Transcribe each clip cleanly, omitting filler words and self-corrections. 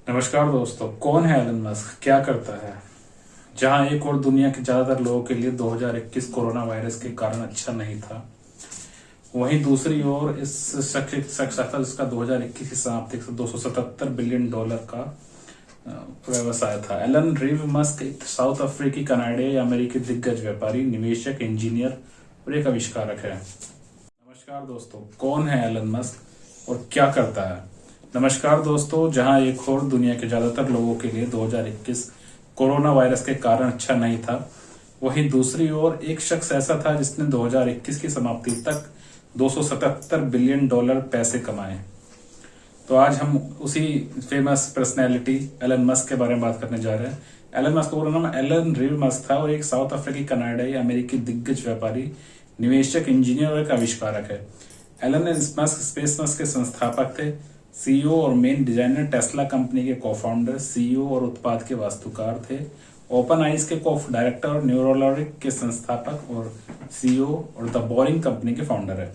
नमस्कार दोस्तों। कौन है एलन मस्क, क्या करता है? जहां एक और दुनिया के ज्यादातर लोगों के लिए 2021 कोरोना वायरस के कारण अच्छा नहीं था, वहीं दूसरी ओर इस शख्स था जिसका 2021 की समाप्ति से $277 बिलियन का व्यवसाय था। एलन रीव मस्क एक साउथ अफ्रीकी, कनाडाई या अमेरिकी दिग्गज व्यापारी, निवेशक, इंजीनियर और एक आविष्कारक है। नमस्कार दोस्तों, कौन है एलन मस्क और क्या करता है? नमस्कार दोस्तों, जहां एक और दुनिया के ज्यादातर लोगों के लिए 2021 कोरोना वायरस के कारण अच्छा नहीं था, वहीं दूसरी ओर एक शख्स ऐसा था जिसने 2021 की समाप्ति तक $277 बिलियन पैसे कमाए। तो आज हम उसी फेमस पर्सनैलिटी एलन मस्क के बारे में बात करने जा रहे हैं। एलन मस्क का पूरा नाम एलन रीव मस्क था और एक साउथ अफ्रीकी, कनाडाई, अमेरिकी दिग्गज व्यापारी, निवेशक, इंजीनियर और एक आविष्कारक है। एलन मस्क स्पेस मस्क के संस्थापक थे, सीईओ और मेन डिजाइनर, टेस्ला कंपनी के को-फाउंडर, सीईओ और उत्पाद के वास्तुकार थे, ओपन आइज के को डायरेक्टर और न्यूरोलॉजिक के संस्थापक और सीईओ और द बोरिंग कंपनी के फाउंडर है।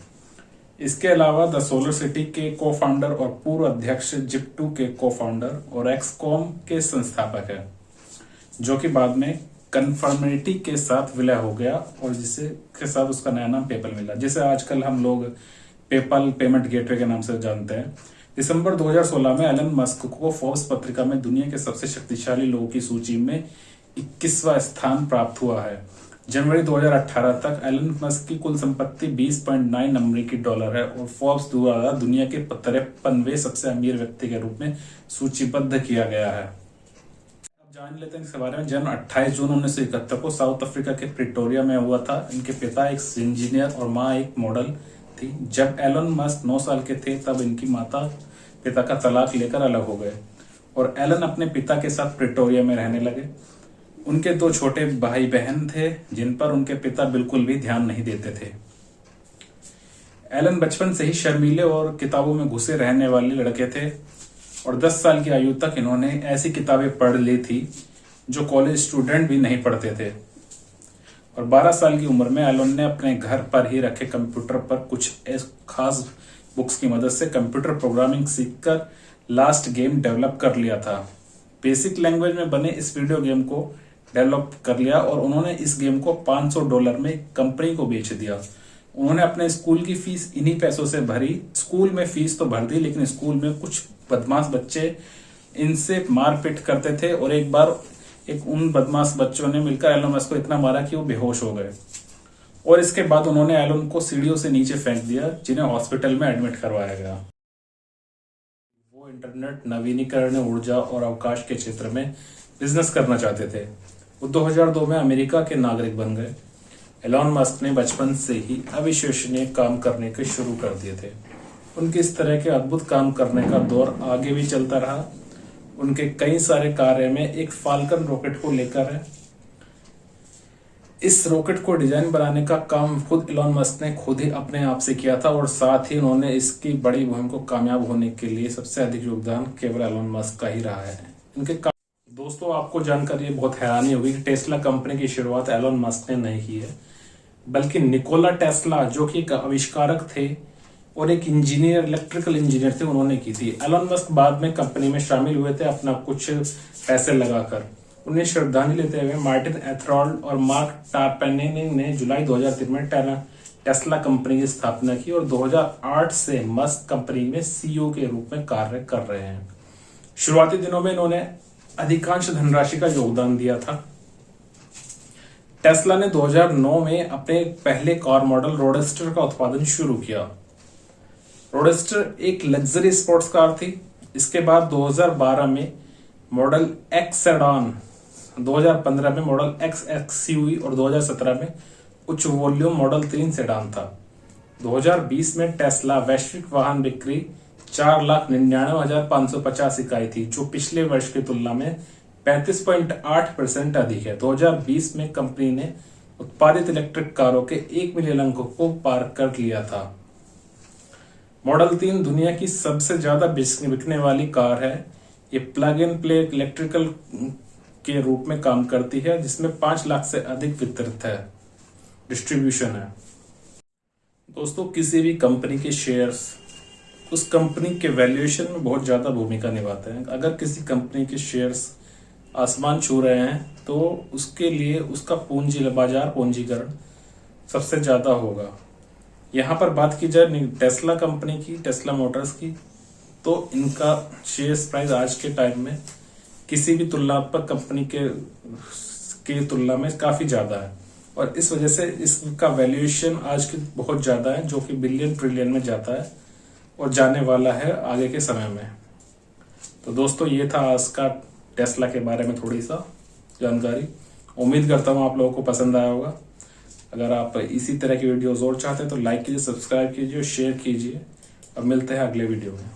इसके अलावा द सोलर सिटी के को-फाउंडर और पूर्व अध्यक्ष, जिप2 के को-फाउंडर और एक्सकॉम के संस्थापक है, जो कि बाद में कन्फर्मिटी के साथ विलय हो गया और जिसे के साथ उसका नया नाम पेपल मिला, जिसे आजकल हम लोग पेपल पेमेंट गेटवे के नाम से जानते हैं। दिसंबर 2016 में एलन मस्क को फोर्ब्स पत्रिका में दुनिया के सबसे शक्तिशाली लोगों की सूची में 21वां स्थान प्राप्त हुआ है। जनवरी 2018 तक एलन मस्क की कुल संपत्ति $20.9 अमेरिकी डॉलर है और फोर्ब्स द्वारा दुनिया के 53वें सबसे अमीर व्यक्ति के रूप में सूचीबद्ध किया गया है। अब जान लेते हैं इसके बारे में। जन्म 28 जून 1971 को साउथ अफ्रीका के प्रिटोरिया में हुआ था। इनके पिता एक इंजीनियर और माँ एक मॉडल थी। जब एलन मस्क 9 साल के थे तब इनकी माता पिता का तलाक लेकर अलग हो गए और एलन अपने पिता के साथ प्रिटोरिया में रहने लगे। उनके 2 छोटे भाई बहन थे जिन पर उनके पिता बिल्कुल भी ध्यान नहीं देते थे। एलन बचपन से ही शर्मीले और किताबों में घुसे रहने वाले लड़के थे और 10 साल की आयु तक इन्होंने ऐसी किताबें पढ़ ली थी जो कॉलेज स्टूडेंट भी नहीं पढ़ते थे। और 12 साल की उम्र में एलन ने अपने घर पर ही रखे कंप्यूटर पर कुछ खास बुक्स की मदद से कंप्यूटर प्रोग्रामिंग सीखकर लास्ट गेम डेवलप कर लिया था। बेसिक लैंग्वेज में बने इस वीडियो गेम को डेवलप कर लिया और उन्होंने इस गेम को $500 में कंपनी को बेच दिया। उन्होंने अपने स्कूल की फीस इन्हीं पैसों से भरी। स्कूल में फीस तो भर दी, लेकिन स्कूल में कुछ बदमाश बच्चे इनसे मारपीट करते थे और एक बार उन बदमाश बच्चों ने मिलकर एलन मस्क को इतना मारा कि वो बेहोश हो गए और इसके बाद उन्होंने एलन को सीढ़ियों से नीचे फेंक दिया, जिन्हें हॉस्पिटल में एडमिट करवाया गया। वो इंटरनेट, नवीनीकरण, ऊर्जा और अवकाश के क्षेत्र में बिजनेस करना चाहते थे। वो 2002 में अमेरिका के नागरिक बन गए। एलन मस्क ने बचपन से ही अविश्वसनीय काम करने के शुरू कर दिए थे। उनके इस तरह के अद्भुत काम करने का दौर आगे भी चलता रहा। उनके कई सारे कार्य में एक फाल्कन रॉकेट को लेकर है। इस रॉकेट को डिजाइन बनाने का काम खुद एलन मस्क ने खुद ही अपने आप से किया था और साथ ही उन्होंने इसकी बड़ी मुहिम को कामयाब होने के लिए सबसे अधिक योगदान केवल एलन मस्क का ही रहा है। इनके दोस्तों, आपको जानकर ये बहुत हैरानी होगी कि टेस्ला कंपनी की शुरुआत एलन मस्क ने नहीं की है, बल्कि निकोला टेस्ला, जो कि एक आविष्कारक थे और एक इंजीनियर, इलेक्ट्रिकल इंजीनियर थे, उन्होंने की थी। एलन मस्क बाद में कंपनी में शामिल हुए थे अपना कुछ पैसे लगाकर। उन्हें श्रद्धांजलि देते हुए मार्टिन एथरॉल्ड और मार्क टारपेनिंग ने जुलाई 2003 में टेस्ला कंपनी की स्थापना की और 2008 से मस्क कंपनी में सीईओ के रूप में कार्य कर रहे हैं। शुरुआती दिनों में इन्होंने अधिकांश धनराशि का योगदान दिया था। टेस्ला ने 2009 में अपने पहले कार मॉडल रोडस्टर का उत्पादन शुरू किया। रोडस्टर एक लग्जरी स्पोर्ट्स कार थी। इसके बाद 2012 में मॉडल एक्स सेडान, 2015 में मॉडल एक्स एक्सयूवी और 2017 में उच्च वॉल्यूम मॉडल 3 सेडान था। 2020 में टेस्ला वैश्विक वाहन बिक्री 4,99,550 इकाई थी, जो पिछले वर्ष की तुलना में 35.8% अधिक है। 2020 में कंपनी ने उत्पादित इलेक्ट्रिक कारों के 1 मिलियन अंकों को पार कर लिया था। मॉडल 3 दुनिया की सबसे ज्यादा बिकने वाली कार है। ये प्लग एंड प्ले इलेक्ट्रिकल के रूप में काम करती है, जिसमें 5 लाख से अधिक वितरित है, डिस्ट्रीब्यूशन है। दोस्तों, किसी भी कंपनी के शेयर्स उस कंपनी के वैल्यूएशन में बहुत ज़्यादा भूमिका निभाते हैं। अगर किसी कंपनी के शेयर्स आसमान छू रहे हैं तो उसके लिए उसका बाजार पूंजीकरण सबसे ज़्यादा होगा। यहाँ पर बात की जाए टेस्ला कंपनी की, टेस्ला मोटर्स की, तो इनका शेयर प्राइस आज के टाइम में किसी भी तुलनात्मक कंपनी के तुलना में काफ़ी ज़्यादा है और इस वजह से इसका वैल्यूएशन आज की बहुत ज़्यादा है, जो कि बिलियन ट्रिलियन में जाता है और जाने वाला है आगे के समय में। तो दोस्तों ये था आज का टेस्ला के बारे में थोड़ी सा जानकारी। उम्मीद करता हूँ आप लोगों को पसंद आया होगा। अगर आप इसी तरह की वीडियोस और चाहते हैं तो लाइक कीजिए, सब्सक्राइब कीजिए और शेयर कीजिए। अब मिलते हैं अगले वीडियो में।